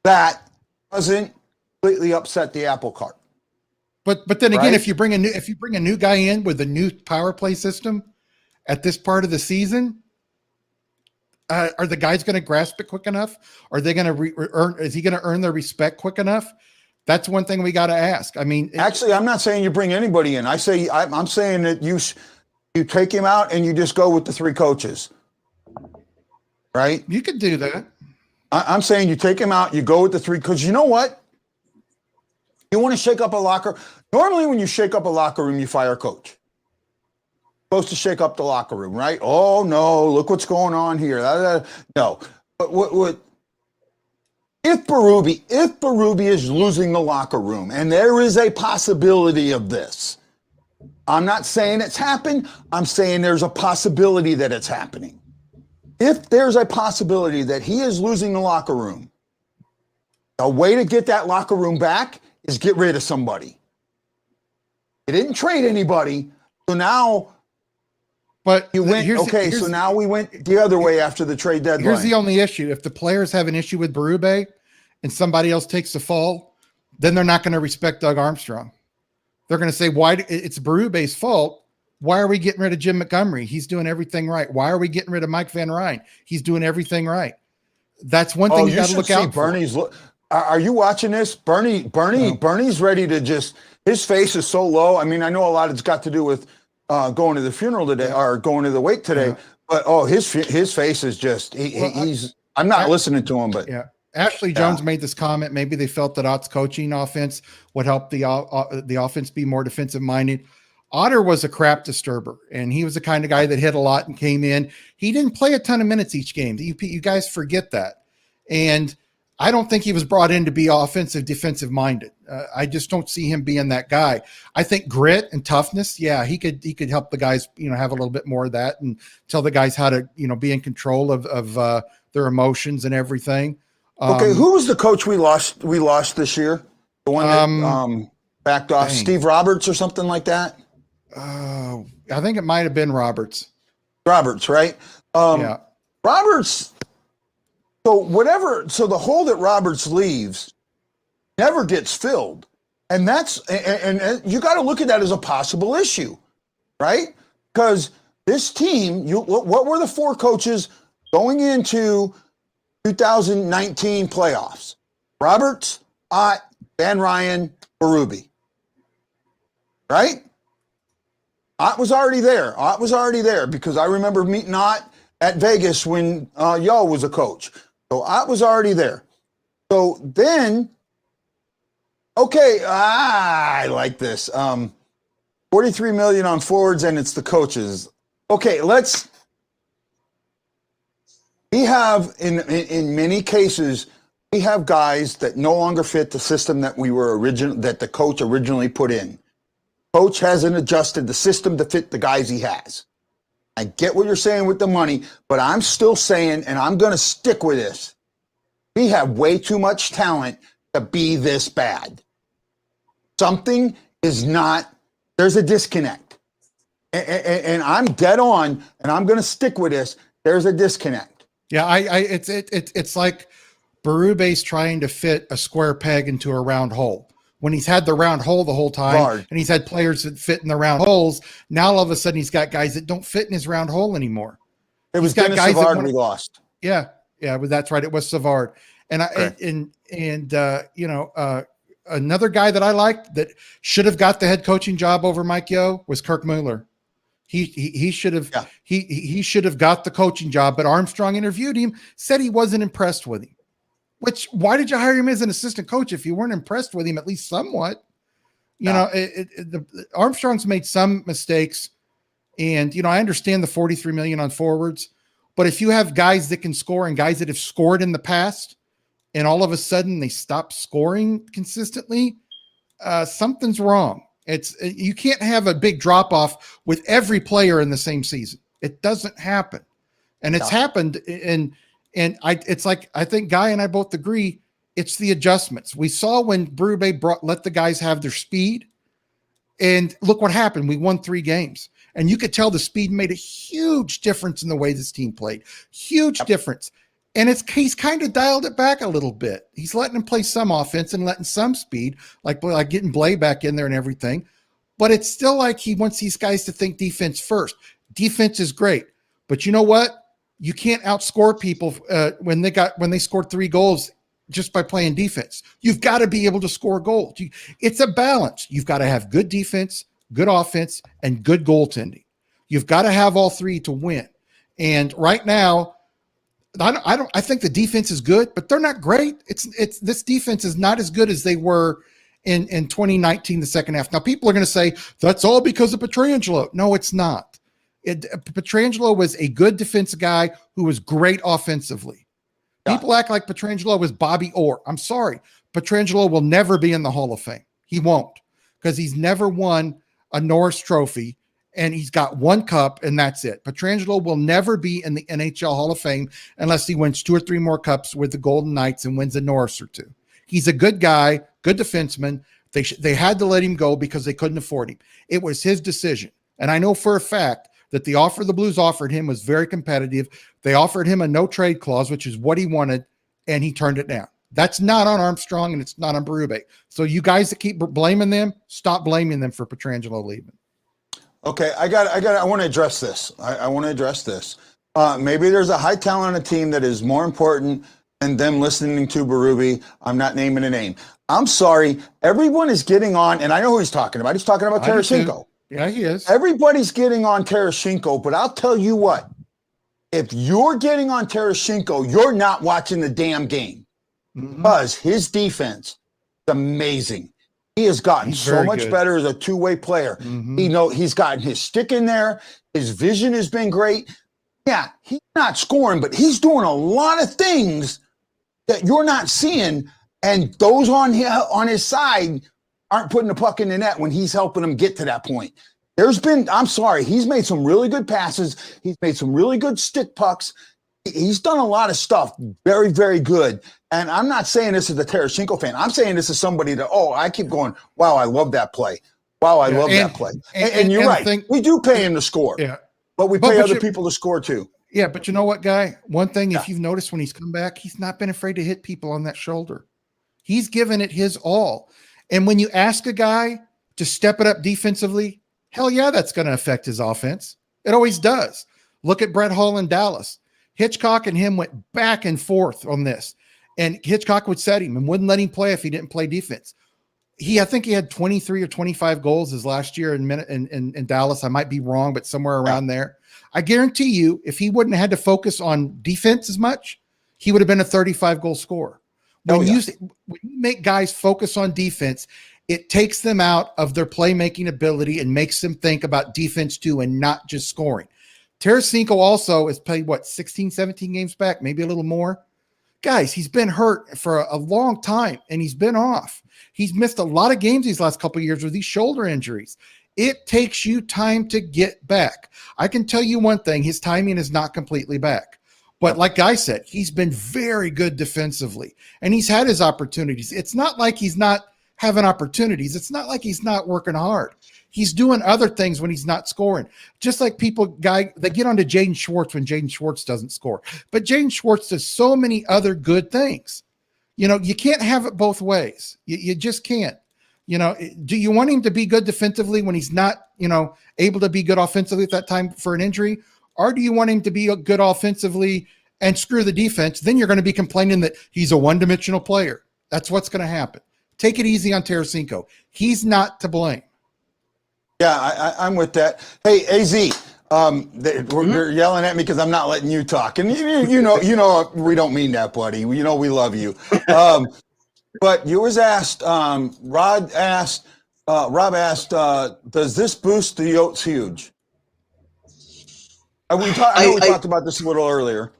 that doesn't completely upset the apple cart? But then again, if you bring a new guy in with a new power play system at this part of the season, are the guys going to grasp it quick enough? Are they going to is he going to earn their respect quick enough? That's one thing we got to ask. I mean, actually, I'm not saying you bring anybody in. I'm saying that you take him out and you just go with the three coaches, right? You could do that. I'm saying you take him out, you go with the three, because you know what? You want to shake up a locker. Normally, when you shake up a locker room, you fire a coach. Supposed to shake up the locker room, right? Oh no, look what's going on here. No, but what? If Berube is losing the locker room, and there is a possibility of this, I'm not saying it's happened. I'm saying there's a possibility that it's happening. If there's a possibility that he is losing the locker room, the way to get that locker room back is get rid of somebody. He didn't trade anybody, so now. But you went okay. So now we went the other way after the trade deadline. Here's the only issue: if the players have an issue with Berube, and somebody else takes the fall, then they're not going to respect Doug Armstrong. They're going to say, "Why? It's Berube's fault. Why are we getting rid of Jim Montgomery? He's doing everything right. Why are we getting rid of Mike Van Ryn? He's doing everything right." That's one Oh, thing you you got to should look see out for. Bernie's look. Are you watching this? Bernie's ready to just, his face is so low. I mean, I know a lot it's got to do with going to the funeral today or going to the wake today, but his face is just, he's, I'm not listening to him, but yeah. Ashley Jones made this comment. Maybe they felt that Ott's coaching offense would help the offense be more defensive minded. Otter was a crap disturber, and he was the kind of guy that hit a lot and came in. He didn't play a ton of minutes each game. You guys forget that. And I don't think he was brought in to be offensive, defensive minded. I just don't see him being that guy. I think grit and toughness. Yeah, he could help the guys, have a little bit more of that and tell the guys how to, be in control of their emotions and everything. Okay, who was the coach we lost this year? The one that backed off, Steve Roberts or something like that? I think it might have been Roberts. Roberts, right? Yeah. Roberts. So the hole that Roberts leaves never gets filled. And and you got to look at that as a possible issue, right? Because this team, what were the four coaches going into 2019 playoffs? Roberts, Ott, Van Ryan, Berube. Right? Ott was already there because I remember meeting Ott at Vegas when Yo was a coach. So Ott was already there. So then, okay, I like this. 43 million on forwards, and it's the coaches. Okay, we have in many cases, we have guys that no longer fit the system that that the coach originally put in. Coach hasn't adjusted the system to fit the guys he has. I get what you're saying with the money, but I'm still saying, and I'm going to stick with this. We have way too much talent to be this bad. Something is not, there's a disconnect. And I'm dead on, and I'm going to stick with this. There's a disconnect. Yeah, it's like Berube's trying to fit a square peg into a round hole. When he's had the round hole the whole time, and he's had players that fit in the round holes, now all of a sudden he's got guys that don't fit in his round hole anymore. It was Dennis Savard we lost. Yeah, but that's right. It was Savard, and another guy that I liked that should have got the head coaching job over Mike Yo was Kirk Mueller. He should have he should have got the coaching job, but Armstrong interviewed him, said he wasn't impressed with him. Why did you hire him as an assistant coach if you weren't impressed with him at least somewhat? Armstrong's made some mistakes, and I understand the 43 million on forwards, but if you have guys that can score and guys that have scored in the past, and all of a sudden they stop scoring consistently, something's wrong. You can't have a big drop off with every player in the same season. It doesn't happen, and it's happened I think Guy and I both agree it's the adjustments. We saw when Berube let the guys have their speed, and look what happened. We won 3 games, and you could tell the speed made a huge difference in the way this team played. Huge difference. And he's kind of dialed it back a little bit. He's letting him play some offense and letting some speed, like getting Blay back in there and everything. But it's still like he wants these guys to think defense first. Defense is great, but you know what? You can't outscore people when they scored 3 goals just by playing defense. You've got to be able to score goals. It's a balance. You've got to have good defense, good offense, and good goaltending. You've got to have all 3 to win. And right now, I think the defense is good, but they're not great. This defense is not as good as they were in 2019, the second half. Now, people are going to say that's all because of Pietrangelo. No, it's not. Pietrangelo was a good defensive guy who was great offensively. People act like Pietrangelo was Bobby Orr. I'm sorry. Pietrangelo will never be in the Hall of Fame. He won't, because he's never won a Norris Trophy, and he's got 1 cup, and that's it. Pietrangelo will never be in the NHL Hall of Fame unless he wins 2 or 3 more cups with the Golden Knights and wins a Norris or 2. He's a good guy, good defenseman. They had to let him go because they couldn't afford him. It was his decision. And I know for a fact that the offer the Blues offered him was very competitive. They offered him a no-trade clause, which is what he wanted, and he turned it down. That's not on Armstrong, and it's not on Berube. So you guys that keep blaming them, stop blaming them for Pietrangelo leaving. Okay, I want to address this. I want to address this. Maybe there's a high talent on a team that is more important and them listening to Berube. I'm not naming a name. I'm sorry. Everyone is getting on, and I know who he's talking about. He's talking about I do too. Tarasenko. Yeah, he is. Everybody's getting on Tarasenko, but I'll tell you what. If you're getting on Tarasenko, you're not watching the damn game because his defense is amazing. He has gotten so much better as a two-way player. He's gotten his stick in there. His vision has been great. Yeah, he's not scoring, but he's doing a lot of things that you're not seeing, and those on his side aren't putting the puck in the net when he's helping them get to that point. I'm sorry, he's made some really good passes. He's made some really good stick pucks. He's done a lot of stuff very, very good. And I'm not saying this as a Tarasenko fan. I'm saying this as somebody that, I keep going, wow, I love that play. Wow, I love that play. And you're right. We do pay him to score. Yeah. But we pay other people to score too. Yeah, but you know what, Guy? One thing, if you've noticed when he's come back, he's not been afraid to hit people on that shoulder. He's given it his all. And when you ask a guy to step it up defensively, hell yeah, that's going to affect his offense. It always does. Look at Brett Hull in Dallas. Hitchcock and him went back and forth on this. And Hitchcock would set him and wouldn't let him play if he didn't play defense. I think he had 23 or 25 goals his last year in Dallas. I might be wrong, but somewhere around there. I guarantee you, if he wouldn't have had to focus on defense as much, he would have been a 35-goal scorer. When you make guys focus on defense, it takes them out of their playmaking ability and makes them think about defense too and not just scoring. Tarasenko also has played, 16, 17 games back, maybe a little more. Guys, he's been hurt for a long time, and he's been off. He's missed a lot of games these last couple of years with these shoulder injuries. It takes you time to get back. I can tell you one thing, his timing is not completely back. But like I said, he's been very good defensively, and he's had his opportunities. It's not like he's not having opportunities. It's not like he's not working hard. He's doing other things when he's not scoring. Just like they get onto Jaden Schwartz when Jaden Schwartz doesn't score. But Jaden Schwartz does so many other good things. You can't have it both ways. You just can't. Do you want him to be good defensively when he's not, able to be good offensively at that time for an injury? Or do you want him to be good offensively and screw the defense? Then you're going to be complaining that he's a one-dimensional player. That's what's going to happen. Take it easy on Tarasenko. He's not to blame. Yeah, I'm with that. Hey, AZ, they're yelling at me because I'm not letting you talk. And you know, we don't mean that, buddy. We love you. But you was asked, Rob asked, does this boost the Yotes huge? I know we talked about this a little earlier.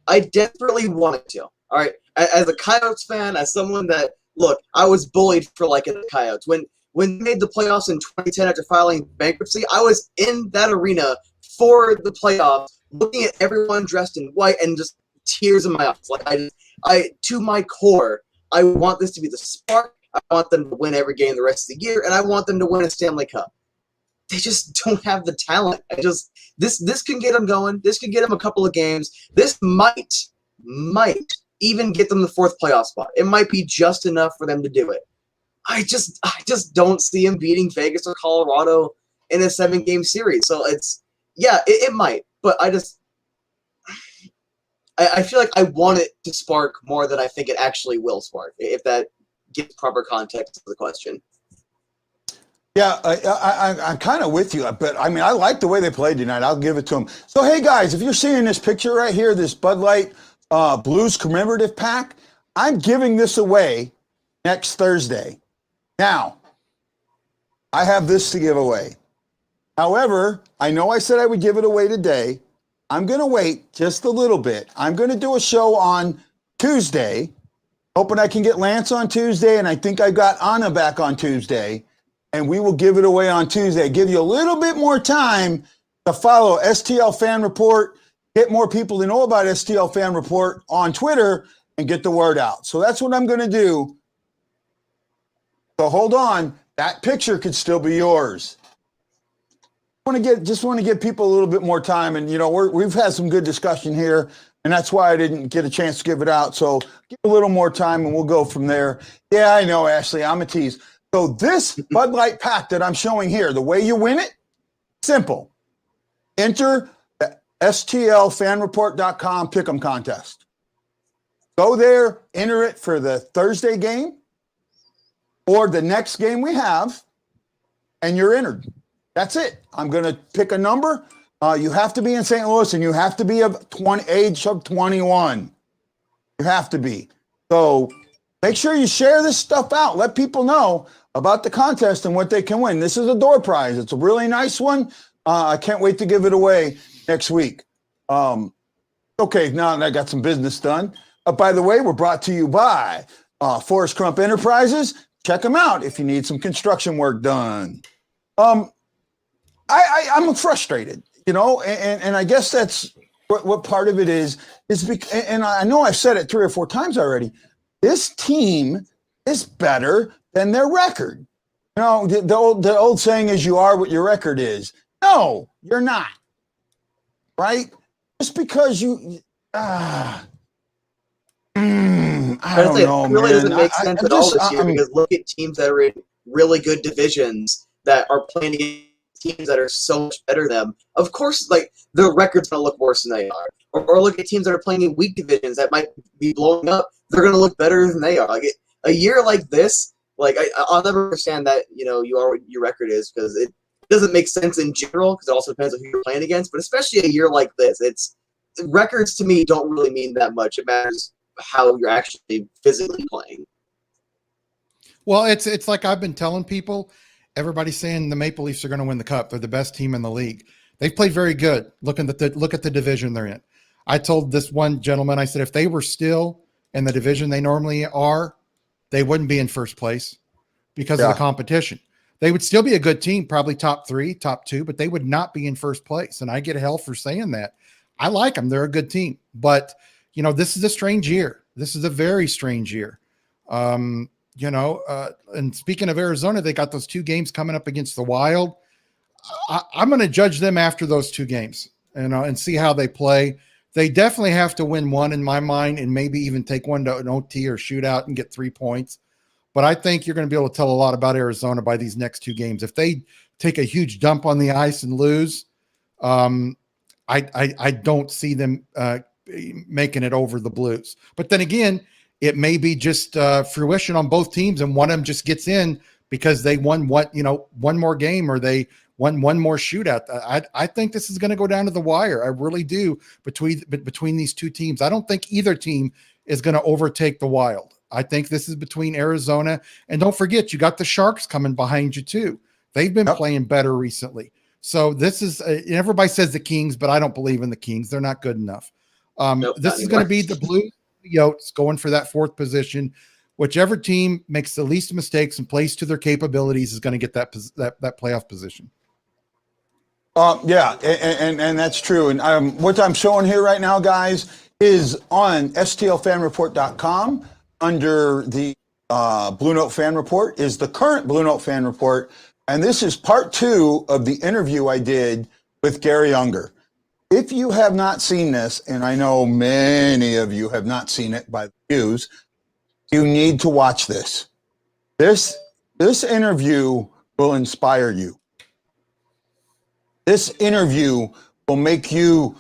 I desperately wanted to. All right. As a Coyotes fan, as someone that, look, I was bullied for liking the Coyotes. When they made the playoffs in 2010 after filing bankruptcy, I was in that arena for the playoffs, looking at everyone dressed in white and just tears in my eyes. Like I to my core, I want this to be the spark. I want them to win every game the rest of the year, and I want them to win a Stanley Cup. They just don't have the talent. This can get them going. This could get them a couple of games. This might even get them the fourth playoff spot. It might be just enough for them to do it. I just don't see him beating Vegas or Colorado in a 7-game series. So it might, but I feel like I want it to spark more than I think it actually will spark, if that gives proper context to the question. Yeah, I'm kind of with you, but I mean, I like the way they played tonight. I'll give it to them. So, hey guys, if you're seeing this picture right here, this Bud Light Blues commemorative pack, I'm giving this away next Thursday. Now, I have this to give away. However, I know I said I would give it away today. I'm going to wait just a little bit. I'm going to do a show on Tuesday, hoping I can get Lance on Tuesday, and I think I got Anna back on Tuesday, and we will give it away on Tuesday. Give you a little bit more time to follow STL Fan Report, get more people to know about STL Fan Report on Twitter, and get the word out. So that's what I'm going to do. So hold on. That picture could still be yours. Just want to give people a little bit more time, and we've had some good discussion here, and that's why I didn't get a chance to give it out. So give a little more time, and we'll go from there. Yeah, I know, Ashley, I'm a tease. So this Bud Light pack that I'm showing here, the way you win it, simple. Enter the STLFanReport.com Pick'em contest. Go there, enter it for the Thursday game or the next game we have, and you're entered. That's it. I'm going to pick a number. You have to be in St. Louis, and you have to be of age of 21. You have to be. So make sure you share this stuff out. Let people know about the contest and what they can win. This is a door prize. It's a really nice one. I can't wait to give it away next week. Okay, now that I got some business done. By the way, we're brought to you by Forrest Crump Enterprises. Check them out if you need some construction work done. I'm frustrated, you know, and I guess that's what part of it is because, and I know I've said it 3 or 4 times already. This team is better than their record. You know, the old saying is, you are what your record is. No, you're not. Right? Just because I don't know, it really man. doesn't make sense at all this year because look at teams that are in really good divisions that are playing against teams that are so much better than them. Of course, like, their record's going to look worse than they are. Or look at teams that are playing in weak divisions that might be blowing up. They're going to look better than they are. Like, a year like this, like, I'll never understand that, you know, you are what your record is because it doesn't make sense in general because it also depends on who you're playing against. But especially a year like this, records to me don't really mean that much. It matters how you're actually physically playing. Well, it's like I've been telling people, everybody's saying the Maple Leafs are going to win the Cup. They're the best team in the league. They've played very good. Look at the division they're in. I told this one gentleman, I said, if they were still in the division they normally are, they wouldn't be in first place because of the competition. They would still be a good team, probably top 3, top 2, but they would not be in first place. And I get hell for saying that. I like them. They're a good team. But, you know, this is a strange year. This is a very strange year. You know, and speaking of Arizona, they got those 2 games coming up against the Wild. I'm going to judge them after those 2 games and see how they play. They definitely have to win one in my mind and maybe even take one to an OT or shootout and get 3 points. But I think you're going to be able to tell a lot about Arizona by these next 2 games. If they take a huge dump on the ice and lose, I don't see them making it over the Blues. But then again, it may be just fruition on both teams, and one of them just gets in because they won one more game or they won one more shootout. I think this is going to go down to the wire. I really do between these 2 teams. I don't think either team is going to overtake the Wild. I think this is between Arizona, and don't forget, you got the Sharks coming behind you too. They've been playing better recently. So this is everybody says the Kings, but I don't believe in the Kings. They're not good enough. This is going to be the Blues, the Yotes going for that 4th position. Whichever team makes the least mistakes and plays to their capabilities is going to get that playoff position. Yeah, and that's true. And what I'm showing here right now, guys, is on stlfanreport.com under the Blue Note Fan Report is the current Blue Note Fan Report. And this is part 2 of the interview I did with Gary Unger. If you have not seen this, and I know many of you have not seen it by the views, you need to watch this. This interview will inspire you. This interview will make you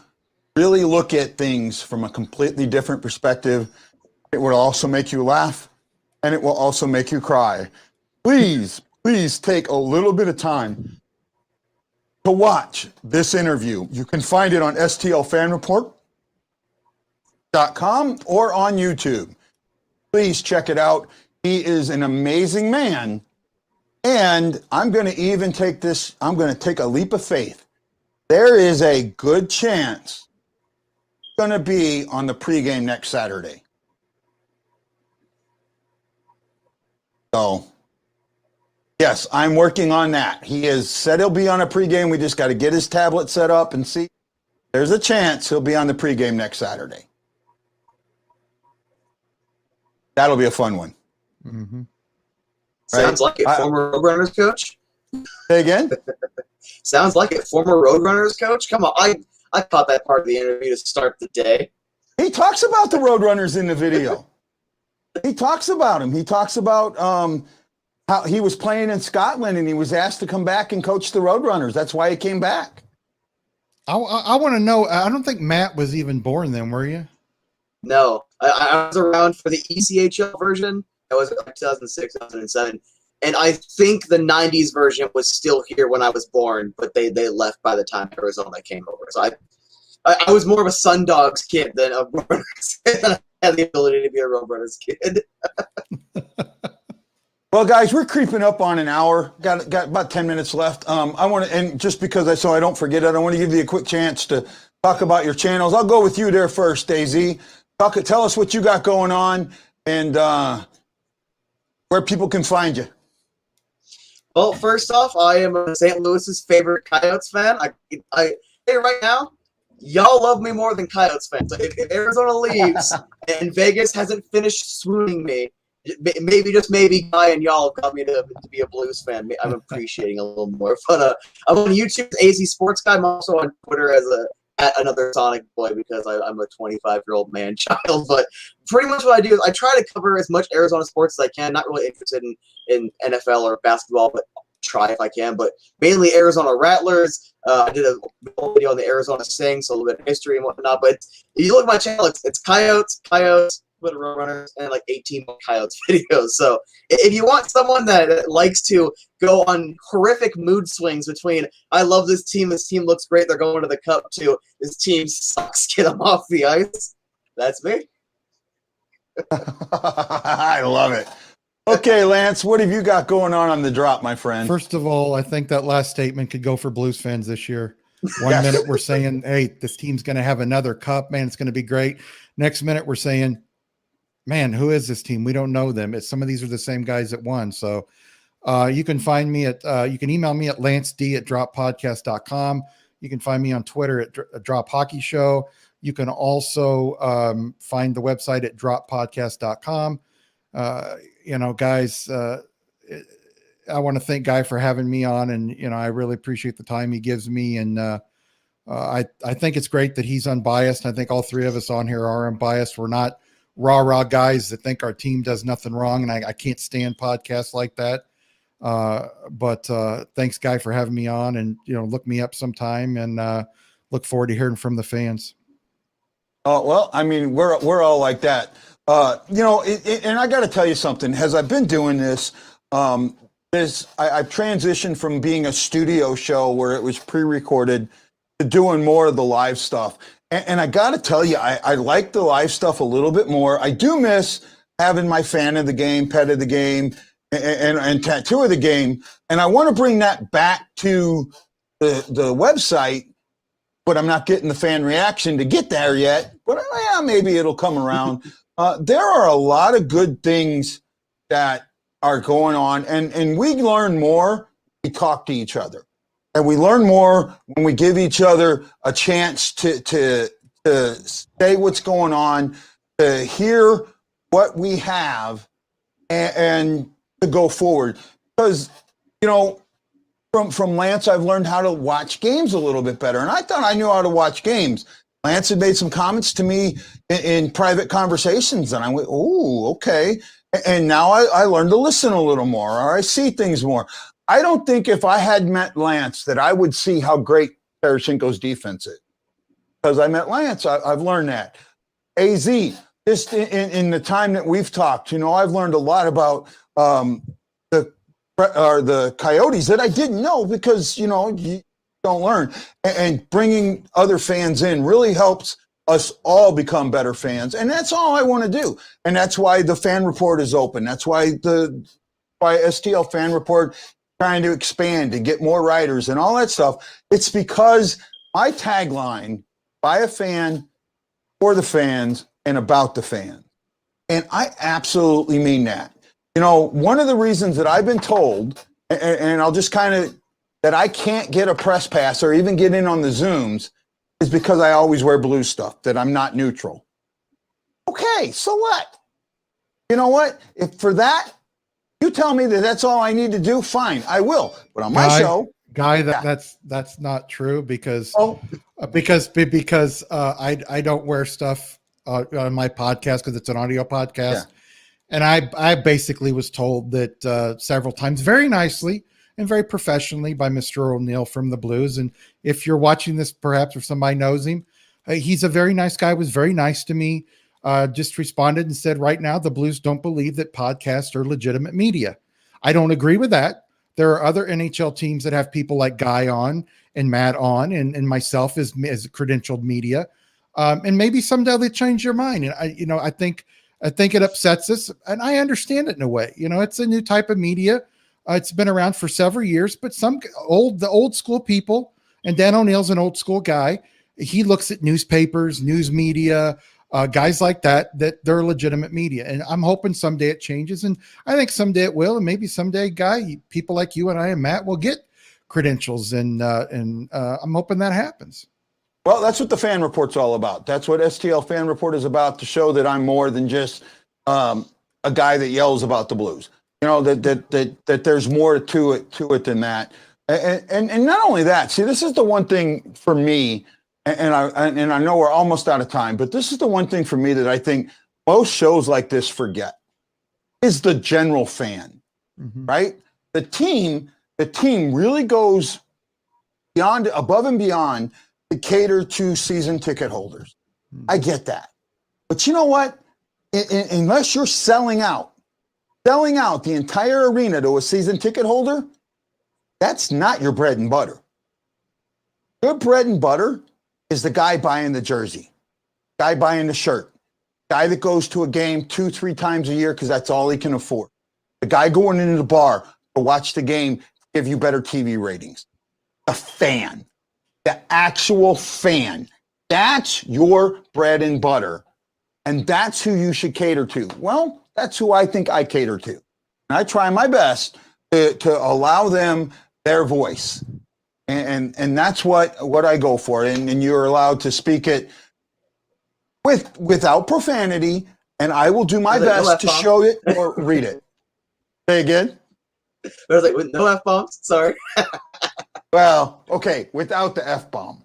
really look at things from a completely different perspective. It will also make you laugh, and it will also make you cry. Please take a little bit of time to watch this interview. You can find it on stlfanreport.com or on YouTube. Please check it out. He is an amazing man. And I'm going to even take this, I'm going to take a leap of faith. There is a good chance he's going to be on the pregame next Saturday. So, yes, I'm working on that. He has said he'll be on a pregame. We just got to get his tablet set up and see. There's a chance he'll be on the pregame next Saturday. That'll be a fun one. Mm-hmm. Sounds like it. Former Roadrunners coach? Say again? Sounds like it. Former Roadrunners coach? Come on. I caught that part of the interview to start the day. He talks about the Roadrunners in the video. He talks about him. He talks about how he was playing in Scotland and he was asked to come back and coach the Roadrunners. That's why he came back. I want to know. I don't think Matt was even born then, were you? No. I was around for the ECHL version. That was like 2006, 2007. And I think the 90s version was still here when I was born, but they left by the time Arizona came over. So I was more of a Sundogs kid than a Roadrunners kid. I had the ability to be a Roadrunners kid. Well, guys, we're creeping up on an hour. Got about 10 minutes left. I want to, and just because I don't forget it, I want to give you a quick chance to talk about your channels. I'll go with you there first, Daisy. Tell us what you got going on and where people can find you. Well, first off, I am a St. Louis's favorite Coyotes fan. I hey, right now, y'all love me more than Coyotes fans. If Arizona leaves and Vegas hasn't finished swooning me, maybe Guy and y'all got me to be a Blues fan. I'm appreciating a little more. But I'm on YouTube as AZ Sports Guy. I'm also on Twitter as another Sonic boy because I'm a 25-year-old man child. But pretty much what I do is I try to cover as much Arizona sports as I can. Not really interested in NFL or basketball, but try if I can. But mainly Arizona Rattlers. I did a video on the Arizona Sting, so a little bit of history and whatnot. But if you look at my channel, it's Coyotes, with Roadrunners, and like 18 more Coyotes videos. So if you want someone that likes to go on horrific mood swings between I love this team looks great, they're going to the cup, to this team sucks, get them off the ice, that's me. I love it. Okay, Lance, what have you got going on the drop, my friend? First of all, I think that last statement could go for Blues fans this year. One minute we're saying, hey, this team's going to have another cup, man, it's going to be great. Next minute we're saying, man, who is this team? We don't know them. Some of these are the same guys that won. So you can find me you can email me at lanced@droppodcast.com. You can find me on Twitter at Drop Hockey Show. You can also find the website at droppodcast.com. Guys, I want to thank Guy for having me on, and, I really appreciate the time he gives me. And I think it's great that he's unbiased. I think all three of us on here are unbiased. We're not rah guys that think our team does nothing wrong, and I can't stand podcasts like that. But thanks, Guy, for having me on, and look me up sometime, and look forward to hearing from the fans. Oh, well, I mean, we're all like that. And I got to tell you something. As I've been doing this, I've transitioned from being a studio show where it was pre-recorded to doing more of the live stuff. And I got to tell you, I like the live stuff a little bit more. I do miss having my fan of the game, pet of the game, and tattoo of the game. And I want to bring that back to the website, but I'm not getting the fan reaction to get there yet. But yeah, maybe it'll come around. There are a lot of good things that are going on, and we learn more. We talk to each other. And we learn more when we give each other a chance to say what's going on, to hear what we have, and to go forward. Because, from Lance, I've learned how to watch games a little bit better. And I thought I knew how to watch games. Lance had made some comments to me in private conversations, and I went, oh, okay. And now I learned to listen a little more, or I see things more. I don't think if I had met Lance that I would see how great Tarasenko's defense is. Because I met Lance, I've learned that. AZ, just in the time that we've talked, I've learned a lot about the Coyotes that I didn't know because, you don't learn. And bringing other fans in really helps us all become better fans. And that's all I want to do. And that's why the fan report is open. That's why STL fan report trying to expand and get more writers and all that stuff. It's because my tagline, by a fan, for the fans, and about the fans. And I absolutely mean that. One of the reasons that I've been told, and I'll just that I can't get a press pass or even get in on the Zooms is because I always wear blue stuff, that I'm not neutral. Okay, so what? You know what? If for that, you tell me that that's all I need to do, fine, I will. But on my show, Guy, that's not true because I don't wear stuff on my podcast because it's an audio podcast, yeah. And I basically was told that several times, very nicely and very professionally, by Mr. O'Neill from the Blues. And if you're watching this, perhaps if somebody knows him, he's a very nice guy. Was very nice to me. just responded and said, right now, the Blues don't believe that podcasts are legitimate media. I don't agree with that. There are other NHL teams that have people like Guy on and Matt on and myself as credentialed media. And maybe someday they change your mind. And I think it upsets us, and I understand it in a way. It's a new type of media. It's been around for several years, but the old school people, and Dan O'Neill's an old school guy. He looks at newspapers, news media, guys like that they're legitimate media. And I'm hoping someday it changes. And I think someday it will. And maybe someday, Guy, people like you and I and Matt will get credentials. And I'm hoping that happens. Well, that's what the Fan Report's all about. That's what STL Fan Report is about, to show that I'm more than just a guy that yells about the Blues. That there's more to it than that. And not only that, see, this is the one thing for me, and I know we're almost out of time, but this is the one thing for me that I think most shows like this forget, is the general fan, right? The team really goes above and beyond to cater to season ticket holders. I get that. But you know what? Unless you're selling out the entire arena to a season ticket holder, that's not your bread and butter. Your bread and butter is the guy buying the jersey, guy buying the shirt, guy that goes to a game 2-3 times a year because that's all he can afford, the guy going into the bar to watch the game, give you better TV ratings. The fan. The actual fan. That's your bread and butter. And that's who you should cater to. Well, that's who I think I cater to. And I try my best to allow them their voice. And that's what I go for. And you're allowed to speak it without profanity. And I will do my best to show it or read it. Say again? I was like, with no F-bombs? Sorry. Well, okay, without the F-bomb.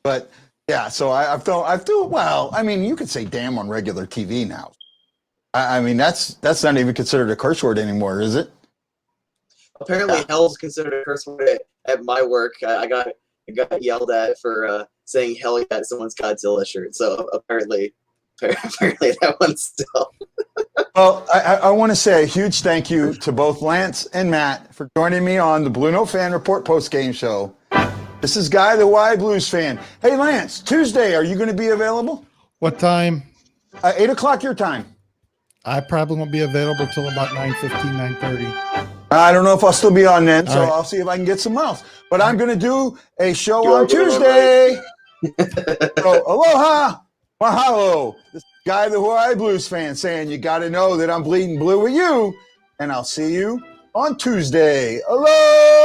But yeah, so I've thought, well, I mean, you could say damn on regular TV now. I mean, that's not even considered a curse word anymore, is it? Apparently, hell's considered a curse word at my work. I got yelled at for saying hell yeah at someone's Godzilla shirt. So apparently that one's still. Well, I want to say a huge thank you to both Lance and Matt for joining me on the Blue Note Fan Report post-game show. This is Guy, the Y Blues fan. Hey, Lance, Tuesday, are you going to be available? What time? 8 o'clock your time. I probably won't be available till about 9:15, 9:30. I don't know if I'll still be on then, so All right. I'll see if I can get someone else. But I'm going to do a show on Tuesday. So, aloha, mahalo. This Guy, the Hawaii Blues fan, saying you got to know that I'm bleeding blue with you, and I'll see you on Tuesday. Aloha.